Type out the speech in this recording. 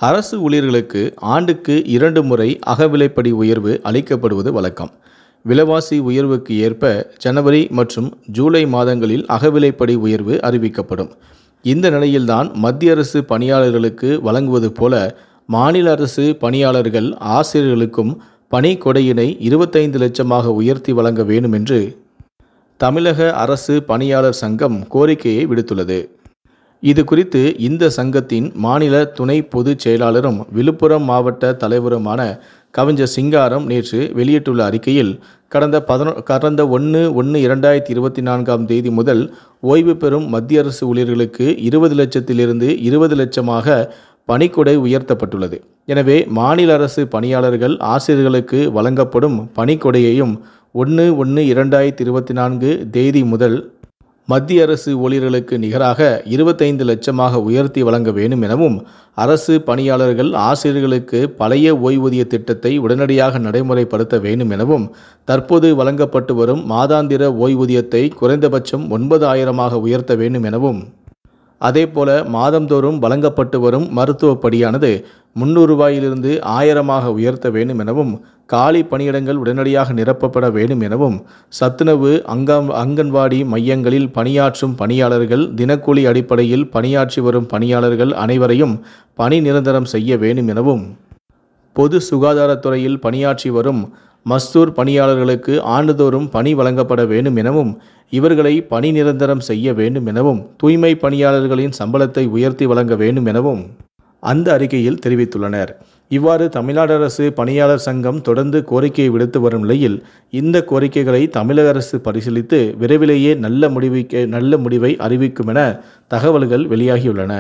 அரசு ஊழியர்களுக்கு ஆண்டுக்கு 2 முறை அகவிலைப்படி உயர்வு அளிக்கப்படுவது வழக்கம். விலைவாசி உயர்வுக்கு ஏற்ப ஜனவரி மற்றும் ஜூலை மாதங்களில் அகவிலைப்படி உயர்வு அறிவிக்கப்படும். இந்த நிலையில்தான் மத்திய அரசு பணியாளர்களுக்கு வழங்குவது போல மாநில அரசு பணியாளர்கள், ஆசிரியர்களுக்கும் பணி கொடையினை 25 லட்சமாக உயர்த்தி வழங்க வேண்டும் என்று தமிழக அரசு பணியாளர் சங்கம் கோரிக்கையை விடுத்துள்ளது. இது குறித்து இந்த சங்கத்தின் மாநில துணை பொதுச் செயலாளரும் விழுப்புரம் மாவட்ட தலைவருமான கவிஞர் சிங்காரம் நேற்று வெளியிட்டுள்ள அறிக்கையில், கடந்த 1/1/2024 முதல் ஓய்வு பெறும் மத்திய அரசு ஊழியர்களுக்கு 20 லட்சத்திலிருந்து 20 லட்சமாக பணிக்கொடை உயர்த்தப்பட்டுள்ளது. எனவே மாநில அரசு பணியாளர்கள், ஆசிரியர்களுக்கு வழங்கப்படும் பணிக்கொடையையும் 1/1/2024 முதல் மத்திய அரசு ஊழியர்களுக்கு நிகராக 25 லட்சமாக உயர்த்தி வழங்க வேண்டும் எனவும், அரசு பணியாளர்கள், ஆசிரியர்களுக்கு பழைய ஓய்வூதிய திட்டத்தை உடனடியாக நடைமுறைப்படுத்த வேண்டும் எனவும், தற்போது வழங்கப்பட்டு வரும் மாதாந்திர ஓய்வூதியத்தை குறைந்தபட்சம் 9,000ஆக உயர்த்த வேண்டும் எனவும், அதேபோல மாதந்தோறும் வழங்கப்பட்டு வரும் மருத்துவ படியானது 300 ரூபாயிலிருந்து 1000ஆக உயர்த்த வேண்டும் எனவும், காலி பணியிடங்கள் உடனடியாக நிரப்பப்பட வேண்டும் எனவும், சத்துணவு, அங்கன்வாடி மையங்களில் பணியாற்றும் பணியாளர்கள், தினக்கூலி அடிப்படையில் பணியாற்றி வரும் பணியாளர்கள் அனைவரையும் பணி நிரந்தரம் செய்ய வேண்டும் எனவும், பொது சுகாதாரத்துறையில் பணியாற்றி வரும் மஸ்தூர் பணியாளர்களுக்கு ஆண்டுதோறும் பணி வழங்கப்பட வேண்டும் எனவும், இவர்களை பணி நிரந்தரம் செய்ய வேண்டும் எனவும், தூய்மை பணியாளர்களின் சம்பளத்தை உயர்த்தி வழங்க வேண்டும் எனவும் அந்த அறிக்கையில் தெரிவித்துள்ளனர். இவ்வாறு தமிழ்நாடு அரசு பணியாளர் சங்கம் தொடர்ந்து கோரிக்கையை விடுத்து வரும் நிலையில், இந்த கோரிக்கைகளை தமிழக அரசு பரிசீலித்து விரைவிலேயே நல்ல முடிவை அறிவிக்கும் என தகவல்கள் வெளியாகியுள்ளன.